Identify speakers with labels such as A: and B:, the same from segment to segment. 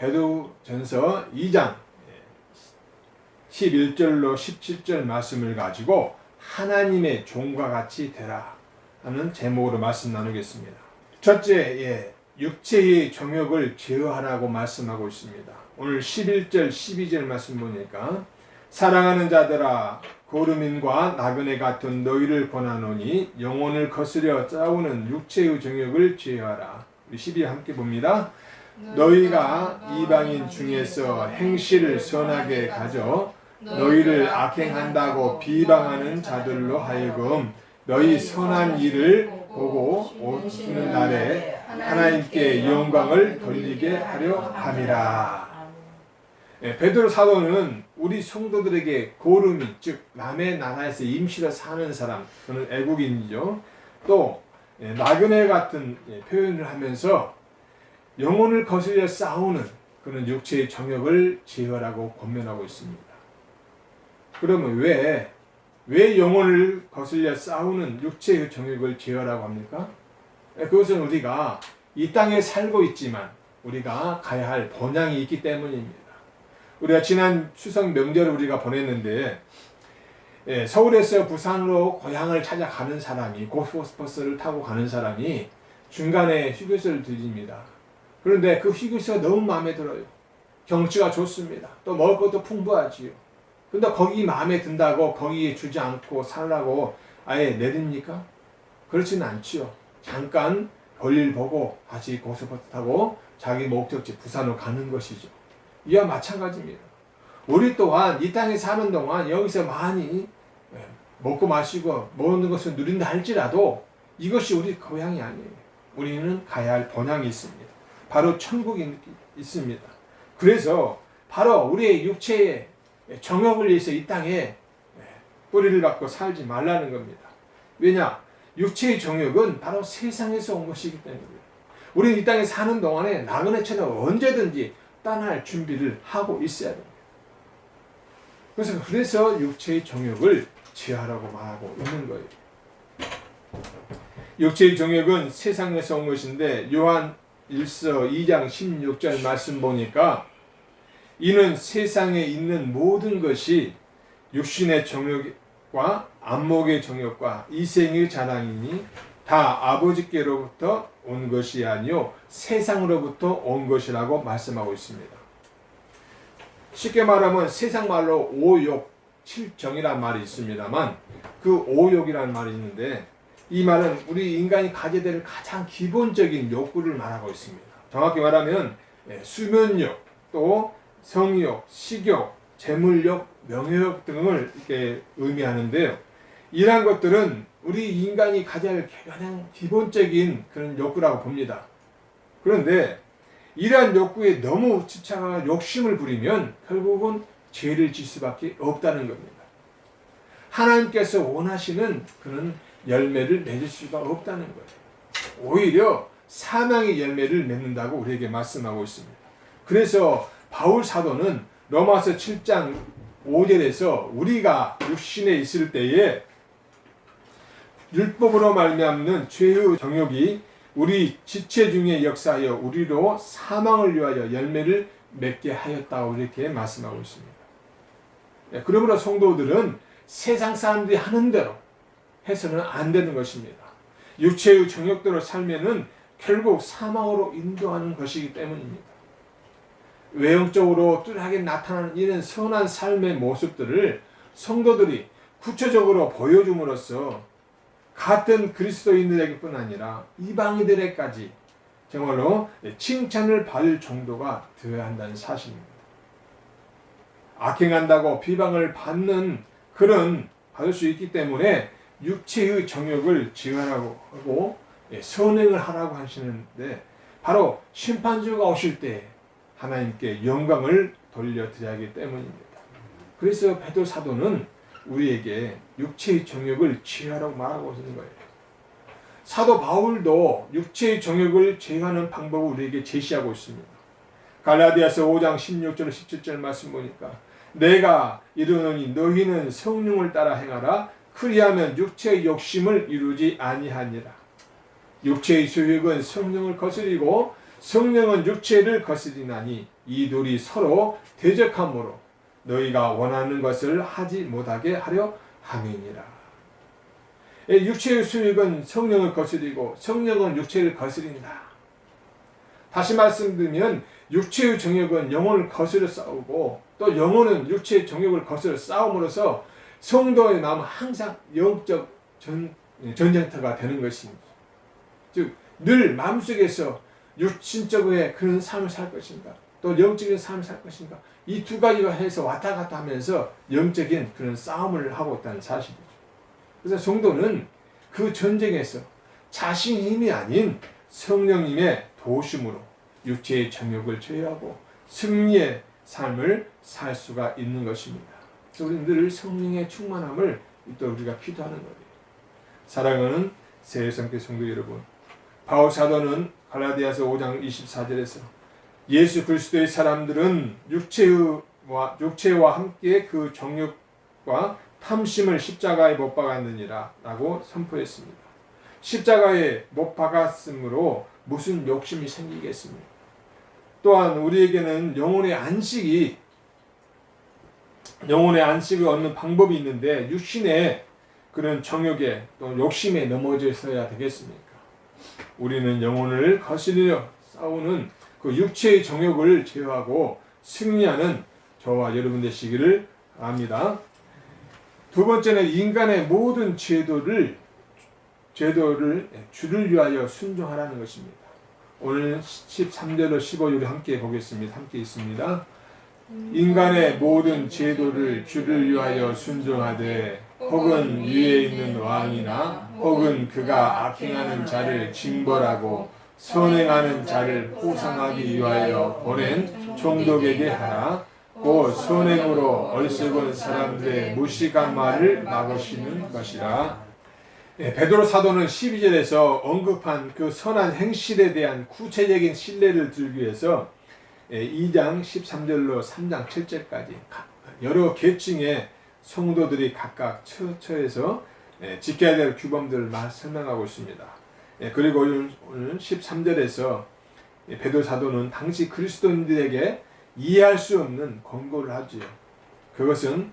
A: 베드로전서 2장 11절로 17절 말씀을 가지고 하나님의 종과 같이 되라 하는 제목으로 말씀 나누겠습니다. 첫째, 육체의 정욕을 제어하라고 말씀하고 있습니다. 오늘 11절 12절 말씀 보니까 사랑하는 자들아 고르민과 나그네 같은 너희를 권하노니 영혼을 거스려 싸우는 육체의 정욕을 제어하라. 우리 12절 함께 봅니다. 너희가 이방인 중에서 행실을 선하게 가져 너희를 악행한다고 비방하는 자들로 하여금 너희 선한 일을 보고 오시는 날에 하나님께 영광을 돌리게 하려 함이라. 베드로 사도는 우리 성도들에게 고르미, 즉 남의 나라에서 임시로 사는 사람, 그는 애국인이죠. 또 나그네 같은 표현을 하면서 영혼을 거슬려 싸우는 그런 육체의 정욕을 제어하라고 권면하고 있습니다. 그러면 왜 영혼을 거슬려 싸우는 육체의 정욕을 제어하라고 합니까? 그것은 우리가 이 땅에 살고 있지만 우리가 가야 할 본향이 있기 때문입니다. 우리가 지난 추석 명절을 우리가 보냈는데 서울에서 부산으로 고향을 찾아가는 사람이 고속버스를 타고 가는 사람이 중간에 휴게소를 들립니다. 그런데 그 휴게소가 너무 마음에 들어요. 경치가 좋습니다. 또 먹을 것도 풍부하지요. 근데 거기 마음에 든다고 거기에 주지 않고 살라고 아예 내립니까? 그렇지는 않지요. 잠깐 볼일 보고 다시 고속버스 타고 자기 목적지 부산으로 가는 것이죠. 이와 마찬가지입니다. 우리 또한 이 땅에 사는 동안 여기서 많이 먹고 마시고 먹는 것을 누린다 할지라도 이것이 우리 고향이 아니에요. 우리는 가야 할 본향이 있습니다. 바로 천국이 있습니다. 그래서 바로 우리의 육체의 정욕을 위해서 이 땅에 뿌리를 갖고 살지 말라는 겁니다. 왜냐? 육체의 정욕은 바로 세상에서 온 것이기 때문입니다. 우리는 이 땅에 사는 동안에 나그네처럼 언제든지 떠날 준비를 하고 있어야 됩니다. 그래서 육체의 정욕을 제어하라고 말하고 있는 거예요. 육체의 정욕은 세상에서 온 것인데 요한 1서 2장 16절 말씀 보니까 이는 세상에 있는 모든 것이 육신의 정욕과 안목의 정욕과 이생의 자랑이니 다 아버지께로부터 온 것이 아니요 세상으로부터 온 것이라고 말씀하고 있습니다. 쉽게 말하면 세상 말로 오욕, 칠정이란 말이 있습니다만 그 오욕이라는 말이 있는데 이 말은 우리 인간이 가져야 될 가장 기본적인 욕구를 말하고 있습니다. 정확히 말하면 수면욕, 또 성욕, 식욕, 재물욕, 명예욕 등을 이렇게 의미하는데요. 이러한 것들은 우리 인간이 가져야 할 가장 기본적인 그런 욕구라고 봅니다. 그런데 이러한 욕구에 너무 집착하고 욕심을 부리면 결국은 죄를 질 수밖에 없다는 겁니다. 하나님께서 원하시는 그런 열매를 맺을 수가 없다는 거예요. 오히려 사망의 열매를 맺는다고 우리에게 말씀하고 있습니다. 그래서 바울 사도는 로마서 7장 5절에서 우리가 육신에 있을 때에 율법으로 말미암는 죄의 정욕이 우리 지체 중에 역사하여 우리로 사망을 위하여 열매를 맺게 하였다고 이렇게 말씀하고 있습니다. 그러므로 성도들은 세상 사람들이 하는 대로 해서는 안 되는 것입니다. 육체의 정욕대로 살면은 결국 사망으로 인도하는 것이기 때문입니다. 외형적으로 뚜렷하게 나타나는 이런 선한 삶의 모습들을 성도들이 구체적으로 보여줌으로써 같은 그리스도인들에게뿐 아니라 이방인들에게까지 정말로 칭찬을 받을 정도가 되어야 한다는 사실입니다. 악행한다고 비방을 받을 수 있기 때문에 육체의 정욕을 제어하라고 하고 선행을 하라고 하시는데 바로 심판주가 오실 때 하나님께 영광을 돌려드려야 하기 때문입니다. 그래서 베드로 사도는 우리에게 육체의 정욕을 제어하라고 말하고 있는 거예요. 사도 바울도 육체의 정욕을 제어하는 방법을 우리에게 제시하고 있습니다. 갈라디아서 5장 16절 17절 말씀 보니까 내가 이르노니 너희는 성령을 따라 행하라 그리하면 육체의 욕심을 이루지 아니하니라. 육체의 소욕은 성령을 거스리고 성령은 육체를 거스리나니 이 둘이 서로 대적함으로 너희가 원하는 것을 하지 못하게 하려 함이니라. 육체의 수욕은 성령을 거스리고 성령은 육체를 거스린다. 다시 말씀드리면 육체의 정욕은 영혼을 거스려 싸우고 또 영혼은 육체의 정욕을 거스려 싸움으로써 성도의 마음은 항상 영적 전쟁터가 되는 것입니다. 즉 늘 마음속에서 육신적의 그런 삶을 살 것인가 또 영적인 삶을 살 것인가 이 두 가지가 해서 왔다 갔다 하면서 영적인 그런 싸움을 하고 있다는 사실이죠. 그래서 성도는 그 전쟁에서 자신의 힘이 아닌 성령님의 도우심으로 육체의 정욕을 제어하고 승리의 삶을 살 수가 있는 것입니다. 그래서 우리는 늘 성령의 충만함을 또 우리가 기도하는 거예요. 사랑하는 새해성교 성도 여러분, 바울 사도는 갈라디아서 5장 24절에서 예수 그리스도의 사람들은 육체와 함께 그 정욕과 탐심을 십자가에 못 박았느니라 라고 선포했습니다. 십자가에 못 박았으므로 무슨 욕심이 생기겠습니까? 또한 우리에게는 영혼의 안식을 얻는 방법이 있는데 육신의 그런 정욕에 또 욕심에 넘어져 있어야 되겠습니까? 우리는 영혼을 거스리려 싸우는 그 육체의 정욕을 제어하고 승리하는 저와 여러분 되시기를 바랍니다. 두 번째는 인간의 모든 제도를 주를 위하여 순종하라는 것입니다. 오늘 13절로 15절을 함께 보겠습니다. 함께 있습니다. 인간의 모든 제도를 주를 위하여 순종하되 혹은 위에 있는 왕이나 혹은 그가 악행하는 자를 징벌하고 선행하는 자를 포상하기 위하여 보낸 총독에게 하라. 곧 선행으로 얼썩은 사람들의 무식한 말을 막으시는 것이라. 베드로 사도는 12절에서 언급한 그 선한 행실에 대한 구체적인 신뢰를 들기 위해서 2장 13절로 3장 7절까지 여러 계층의 성도들이 각각 처처에서 지켜야 될 규범들을 설명하고 있습니다. 그리고 오늘 13절에서 베드로 사도는 당시 그리스도인들에게 이해할 수 없는 권고를 하지요. 그것은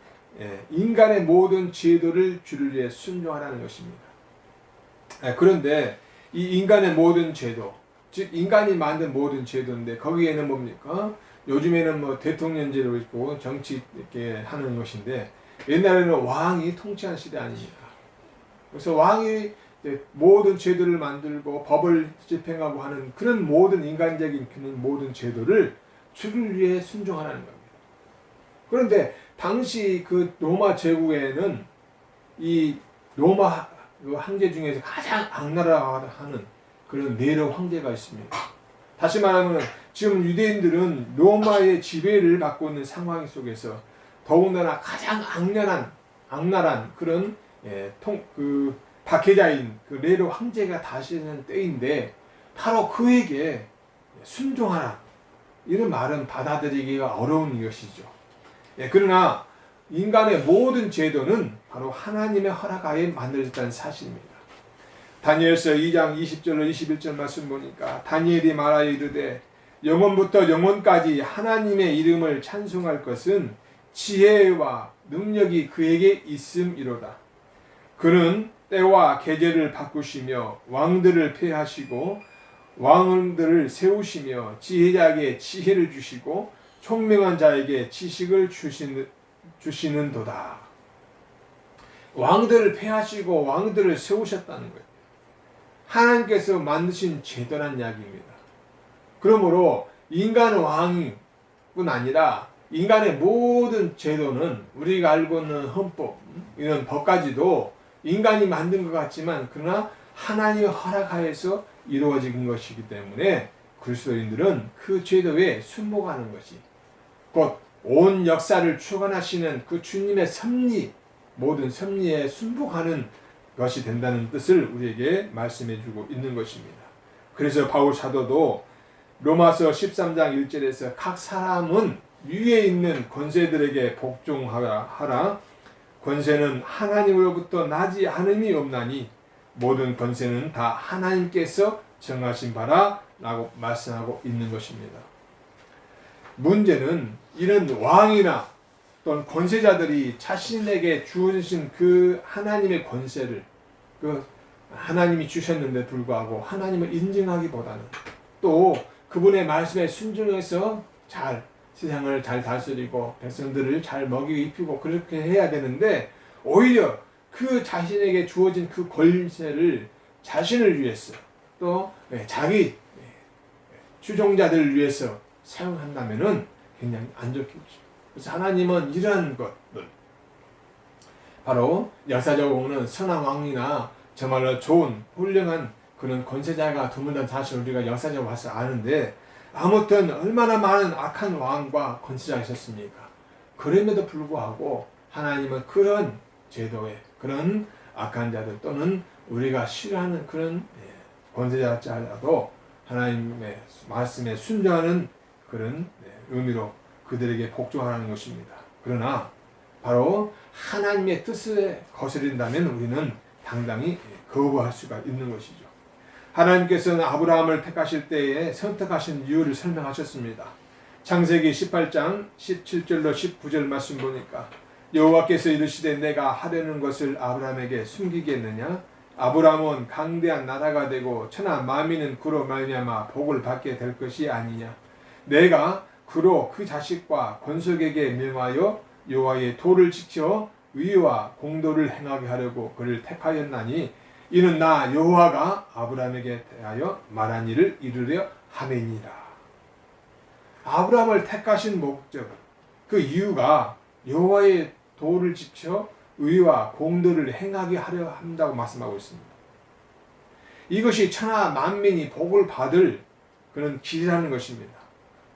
A: 인간의 모든 제도를 주를 위해 순종하라는 것입니다. 그런데 이 인간의 모든 제도, 즉 인간이 만든 모든 제도인데 거기에는 뭡니까? 요즘에는 뭐 대통령제로 있고 정치 이렇게 하는 것인데 옛날에는 왕이 통치한 시대 아닙니까? 그래서 왕이 모든 제도를 만들고 법을 집행하고 하는 그런 모든 인간적인 그런 모든 제도를 주를 위해 순종하라는 겁니다. 그런데 당시 그 로마 제국에는 이 로마 황제 중에서 가장 악랄하는 그런 네로 황제가 있습니다. 다시 말하면 지금 유대인들은 로마의 지배를 받고 있는 상황 속에서 더군다나 가장 악랄한 그런 박해자인 그 네로 황제가 다시는 때인데 바로 그에게 순종하라 이런 말은 받아들이기가 어려운 것이죠. 그러나 인간의 모든 제도는 바로 하나님의 허락하에 만들어졌다는 사실입니다. 다니엘서 2장 20절로 21절 말씀 보니까 다니엘이 말하여 이르되 영원부터 영원까지 하나님의 이름을 찬송할 것은 지혜와 능력이 그에게 있음이로다. 그는 때와 계절을 바꾸시며 왕들을 폐하시고 왕들을 세우시며 지혜자에게 지혜를 주시고 총명한 자에게 지식을 주시는도다. 왕들을 폐하시고 왕들을 세우셨다는 거예요. 하나님께서 만드신 제도란 이야기입니다. 그러므로 인간은 왕뿐 아니라 인간의 모든 제도는 우리가 알고 있는 헌법 이런 법까지도 인간이 만든 것 같지만 그러나 하나님의 허락하에서 이루어진 것이기 때문에 그리스도인들은 그 제도에 순복하는 것이 곧 온 역사를 주관하시는 그 주님의 섭리 모든 섭리에 순복하는 것이 된다는 뜻을 우리에게 말씀해 주고 있는 것입니다. 그래서 바울 사도도 로마서 13장 1절에서 각 사람은 위에 있는 권세들에게 복종하라. 권세는 하나님으로부터 나지 않음이 없나니 모든 권세는 다 하나님께서 정하신 바라 라고 말씀하고 있는 것입니다. 문제는 이런 왕이나 또는 권세자들이 자신에게 주어진 그 하나님의 권세를 그 하나님이 주셨는데 불구하고 하나님을 인정하기보다는 또 그분의 말씀에 순종해서 잘 세상을 잘 다스리고 백성들을 잘 먹이고 입히고 그렇게 해야 되는데 오히려 그 자신에게 주어진 그 권세를 자신을 위해서 또 자기 추종자들을 위해서 사용한다면은 굉장히 안 좋겠죠. 그래서 하나님은 이러한 것들 바로 역사적으로 보면 선한 왕이나 정말로 좋은 훌륭한 그런 권세자가 드문다는 사실을 우리가 역사적으로 봐서 아는데 아무튼 얼마나 많은 악한 왕과 권세자가 있었습니까? 그럼에도 불구하고 하나님은 그런 제도에 그런 악한 자들 또는 우리가 싫어하는 그런 권세자라도 하나님의 말씀에 순종하는 그런 의미로 그들에게 복종하라는 것입니다. 그러나 바로 하나님의 뜻에 거스린다면 우리는 당당히 거부할 수가 있는 것이죠. 하나님께서는 아브라함을 택하실 때에 선택하신 이유를 설명하셨습니다. 창세기 18장 17절로 19절 말씀 보니까 여호와께서 이르시되 내가 하려는 것을 아브라함에게 숨기겠느냐? 아브라함은 강대한 나라가 되고 천하 만민은 그로 말미암아 복을 받게 될 것이 아니냐? 내가 그로 그 자식과 권속에게 명하여 여호와의 도를 지켜 의와 공도를 행하게 하려고 그를 택하였나니 이는 나 여호와가 아브라함에게 대하여 말한 일을 이루려 함이니라. 아브라함을 택하신 목적, 그 이유가 여호와의 도를 지켜 의와 공도를 행하게 하려 한다고 말씀하고 있습니다. 이것이 천하 만민이 복을 받을 그런 길이라는 것입니다.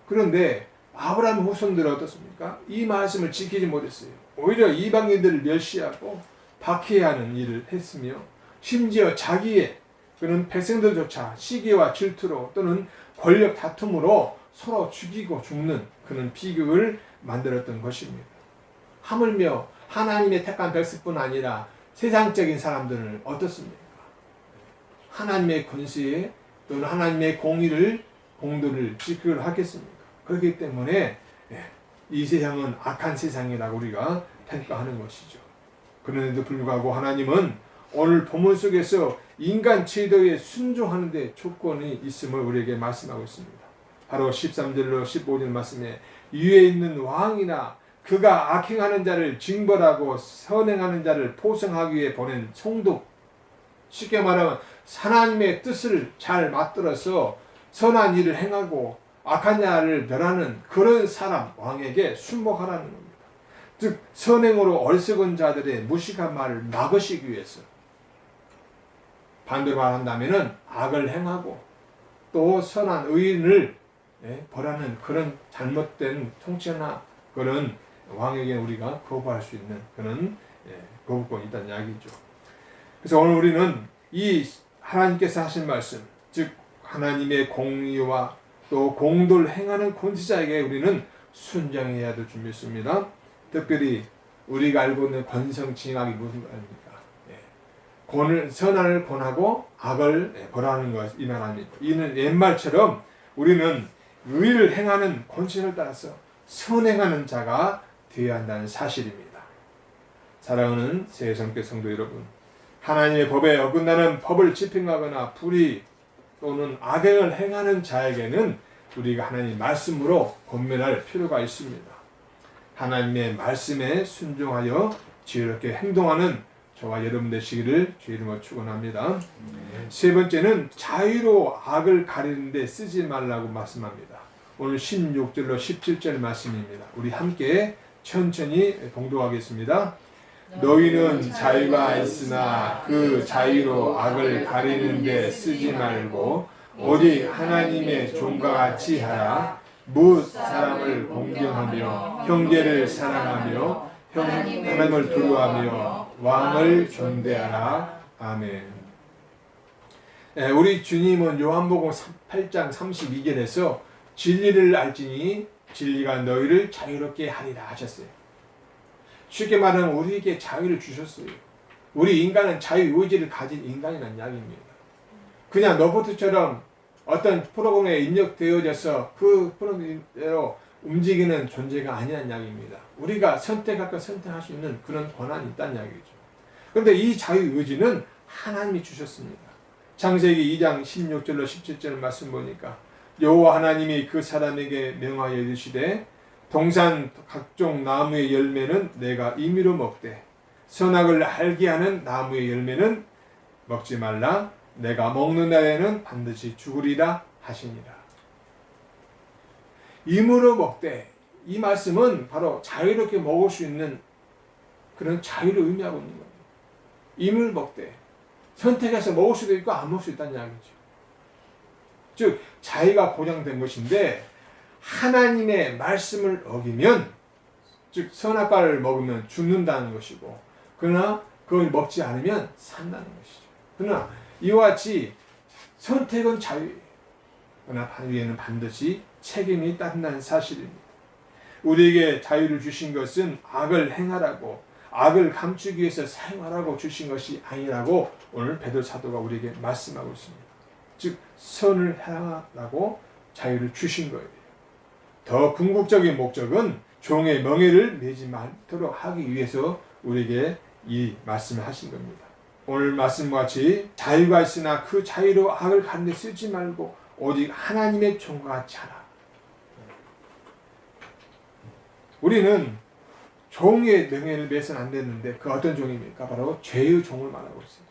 A: 그런데 아브라함 후손들은 어떻습니까? 이 말씀을 지키지 못했어요. 오히려 이방인들을 멸시하고 박해하는 일을 했으며 심지어 자기의 그런 백성들조차 시기와 질투로 또는 권력 다툼으로 서로 죽이고 죽는 그런 비극을 만들었던 것입니다. 하물며 하나님의 택한 백성뿐 아니라 세상적인 사람들은 어떻습니까? 하나님의 권세에 또는 하나님의 공도를 지키려 하겠습니까? 그렇기 때문에 이 세상은 악한 세상이라고 우리가 평가하는 것이죠. 그런데도 불구하고 하나님은 오늘 본문 속에서 인간 제도에 순종하는 데 조건이 있음을 우리에게 말씀하고 있습니다. 바로 13절로 15절 말씀에 위에 있는 왕이나 그가 악행하는 자를 징벌하고 선행하는 자를 포성하기 위해 보낸 총독, 쉽게 말하면 하나님의 뜻을 잘 맞들어서 선한 일을 행하고 악한 자를 멸하는 그런 사람 왕에게 순복하라는 겁니다. 즉 선행으로 어리석은 자들의 무식한 말을 막으시기 위해서 반대로 말한다면 악을 행하고 또 선한 의인을 벌하는 그런 잘못된 통치나 그런 왕에게 우리가 거부할 수 있는 그런 거부권이 있다는 이야기죠. 그래서 오늘 우리는 이 하나님께서 하신 말씀, 즉 하나님의 공의와 또 공도를 행하는 권세자에게 우리는 순종해야 될 줄 믿습니다. 특별히 우리가 알고 있는 권성징악이 무슨 말입니까? 선한을 권하고 악을 벌하는 것, 이 말입니다. 이는 옛말처럼 우리는 의를 행하는 권세를 따라서 선행하는 자가 되어야 한다는 사실입니다. 사랑하는 새성교 성도 여러분, 하나님의 법에 어긋나는 법을 집행하거나 불의 또는 악행을 행하는 자에게는 우리가 하나님의 말씀으로 권면할 필요가 있습니다. 하나님의 말씀에 순종하여 지혜롭게 행동하는 저와 여러분 되시기를 주의 이름으로 축원합니다. 세 번째는 자유로 악을 가리는 데 쓰지 말라고 말씀합니다. 오늘 16절로 17절 말씀입니다. 우리 함께 천천히 봉독하겠습니다. 너희는 자유가 있으나 그 자유로 악을 가리는 데 쓰지 말고 오직 하나님의 종과 같이 하라. 무엇 사람을 공경하며 형제를 사랑하며 하나님을 두려워하며 왕을 존대하라. 아멘. 우리 주님은 요한복음 8장 32절에서 진리를 알지니 진리가 너희를 자유롭게 하리라 하셨어요. 쉽게 말하면 우리에게 자유를 주셨어요. 우리 인간은 자유의지를 가진 인간이라는 이야기입니다. 그냥 로봇처럼 어떤 프로그램에 입력되어져서 그 프로그램대로 움직이는 존재가 아니란 이야기입니다. 우리가 선택할 것 선택할 수 있는 그런 권한이 있다는 이야기죠. 그런데 이 자유의지는 하나님이 주셨습니다. 창세기 2장 16절로 17절 말씀 보니까 여호와 하나님이 그 사람에게 명하여 이르시되 동산 각종 나무의 열매는 내가 임의로 먹되 선악을 알게 하는 나무의 열매는 먹지 말라. 내가 먹는 날에는 반드시 죽으리라 하시니라. 임의로 먹되, 이 말씀은 바로 자유롭게 먹을 수 있는 그런 자유를 의미하고 있는 겁니다. 임의로 먹되, 선택해서 먹을 수도 있고 안 먹을 수 있다는 이야기죠. 즉 자유가 보장된 것인데 하나님의 말씀을 어기면, 즉 선악과를 먹으면 죽는다는 것이고, 그러나 그걸 먹지 않으면 산다는 것이죠. 그러나 이와 같이 선택은 자유예요. 그러나 위에는 반드시 책임이 따른다는 사실입니다. 우리에게 자유를 주신 것은 악을 행하라고, 악을 감추기 위해서 사용하라고 주신 것이 아니라고 오늘 베드로 사도가 우리에게 말씀하고 있습니다. 즉 선을 행하라고 자유를 주신 거예요. 더 궁극적인 목적은 종의 명예를 내지 않도록 하기 위해서 우리에게 이 말씀을 하신 겁니다. 오늘 말씀과 같이 자유가 있으나 그 자유로 악을 가는데 쓰지 말고 오직 하나님의 종과 같이 하라. 우리는 종의 명예를 매서는 안 되는데 그 어떤 종입니까? 바로 죄의 종을 말하고 있어요.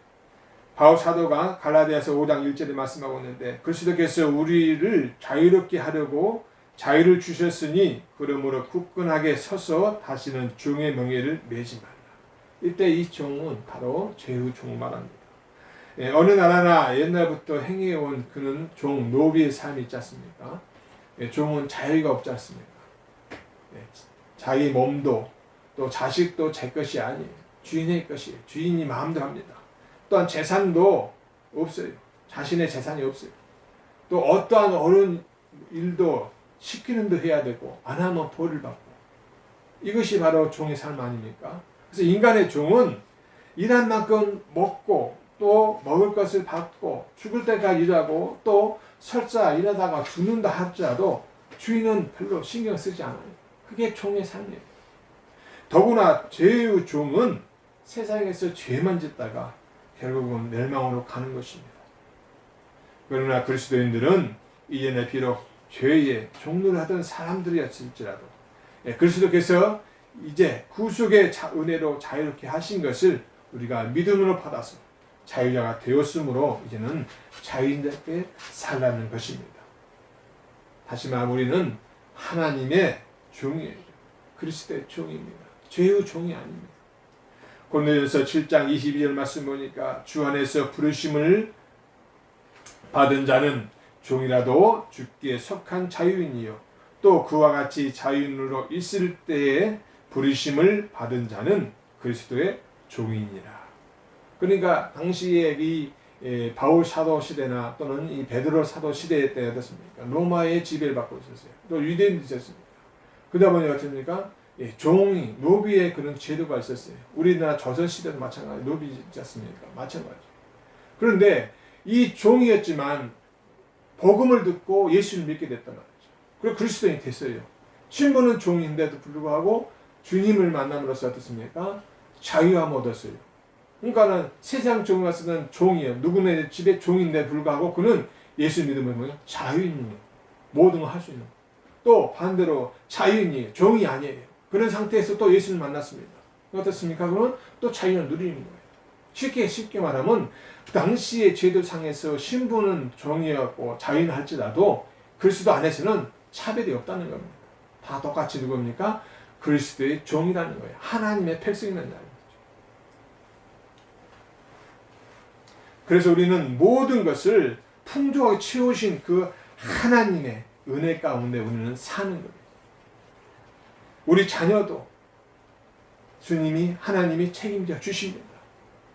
A: 바울 사도가 갈라디아서 5장 1절에 말씀하고 있는데 그리스도께서 우리를 자유롭게 하려고 자유를 주셨으니 그러므로 굳건하게 서서 다시는 종의 명예를 매지 말라. 이때 이 종은 바로 죄의 종을 말합니다. 어느 나라나 옛날부터 행해온 그는 종 노비의 삶이 있지 않습니까? 종은 자유가 없지 않습니까? 자기 몸도 또 자식도 제 것이 아니에요. 주인의 것이에요. 주인이 마음대로 합니다. 또한 재산도 없어요. 자신의 재산이 없어요. 또 어떠한 옳은 일도 시키는 대 해야 되고 안 하면 벌을 받고, 이것이 바로 종의 삶 아닙니까? 그래서 인간의 종은 일한 만큼 먹고 또 먹을 것을 받고 죽을 때까지 일하고 또 설사 일하다가 죽는다 할지라도 주인은 별로 신경 쓰지 않아요. 그게 종의 삶이에요. 더구나 죄의 종은 세상에서 죄만 짓다가 결국은 멸망으로 가는 것입니다. 그러나 그리스도인들은 이전에 비록 죄의 종로를 하던 사람들이었을지라도 그리스도께서 이제 구속의 은혜로 자유롭게 하신 것을 우리가 믿음으로 받아서 자유자가 되었으므로 이제는 자유인답게 살라는 것입니다. 다시 말하면 우리는 하나님의 종이에요. 그리스도의 종입니다. 죄의 종이 아닙니다. 고린도전서 7장 22절 말씀 보니까 주 안에서 부르심을 받은 자는 종이라도 주께 속한 자유인이요 또 그와 같이 자유인으로 있을 때에 부르심을 받은 자는 그리스도의 종이니라. 그러니까 당시에 이 바울 사도 시대나 또는 이 베드로 사도 시대 때 어떻습니까? 로마의 지배를 받고 있었어요. 또 유대인들이 있었습니다. 그러다 보니 어떻습니까? 종이, 노비의 그런 제도가 있었어요. 우리나라 조선시대도 마찬가지, 노비 있지 않습니까? 마찬가지. 그런데 이 종이었지만 복음을 듣고 예수를 믿게 됐단 말이죠. 그리고 그리스도인이 됐어요. 신분은 종인데도 불구하고 주님을 만남으로써 어떻습니까? 자유함을 얻었어요. 그러니까는 세상 종이가 쓰는 종이에요. 누구네 집에 종인데 불구하고 그는 예수 믿으면 뭐예요? 자유인이에요. 모든 걸 할 수 있는. 또 반대로 자유인이에요. 종이 아니에요. 그런 상태에서 또 예수를 만났습니다. 어떻습니까? 그러면 또 자유를 누리는 거예요. 쉽게 말하면 당시의 제도상에서 신분은 종이었고 자유인 할지라도 그리스도 안에서는 차별이 없다는 겁니다. 다 똑같이 누굽니까? 그리스도의 종이라는 거예요. 하나님의 백성이라는 거예요. 그래서 우리는 모든 것을 풍족하게 채우신 그 하나님의 은혜 가운데 우리는 사는 거예요. 우리 자녀도 주님이 하나님이 책임져 주십니다.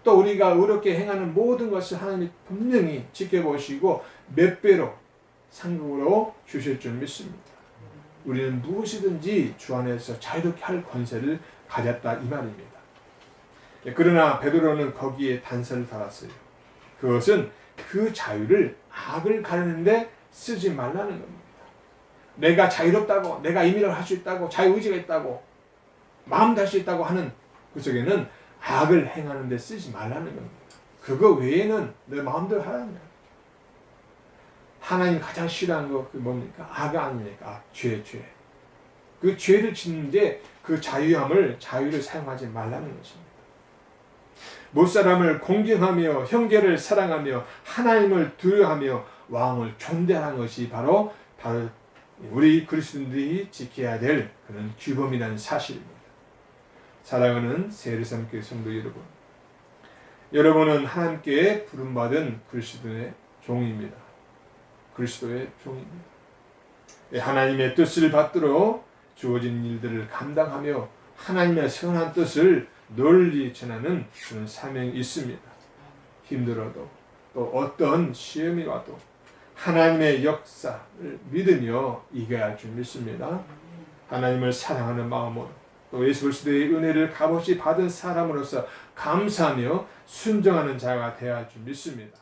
A: 또 우리가 의롭게 행하는 모든 것을 하나님이 분명히 지켜보시고 몇 배로 상급으로 주실 줄 믿습니다. 우리는 무엇이든지 주 안에서 자유롭게 할 권세를 가졌다 이 말입니다. 그러나 베드로는 거기에 단서를 달았어요. 그것은 그 자유를 악을 가르는데 쓰지 말라는 겁니다. 내가 자유롭다고, 내가 임의로 할 수 있다고, 자유의지가 있다고, 마음도 할 수 있다고 하는 그 속에는 악을 행하는 데 쓰지 말라는 겁니다. 그거 외에는 내 마음대로 하라는 거예요. 하나님 가장 싫어하는 거 그 뭡니까? 악 아닙니까? 악, 죄. 그 죄를 짓는데 그 자유를 사용하지 말라는 것입니다. 못사람을 공경하며 형제를 사랑하며 하나님을 두려워하며 왕을 존대하는 것이 바로 우리 그리스도인들이 지켜야 될 그런 규범이라는 사실입니다. 사랑하는 세례산 교회 성도 여러분, 여러분은 하나님께 부름받은 그리스도의 종입니다. 그리스도의 종입니다. 하나님의 뜻을 받들어 주어진 일들을 감당하며 하나님의 선한 뜻을 널리 전하는 그런 사명이 있습니다. 힘들어도 또 어떤 시험이 와도 하나님의 역사를 믿으며 이겨야 할 줄 믿습니다. 하나님을 사랑하는 마음으로 또 예수 그리스도의 은혜를 값없이 받은 사람으로서 감사하며 순종하는 자가 되어야 할 줄 믿습니다.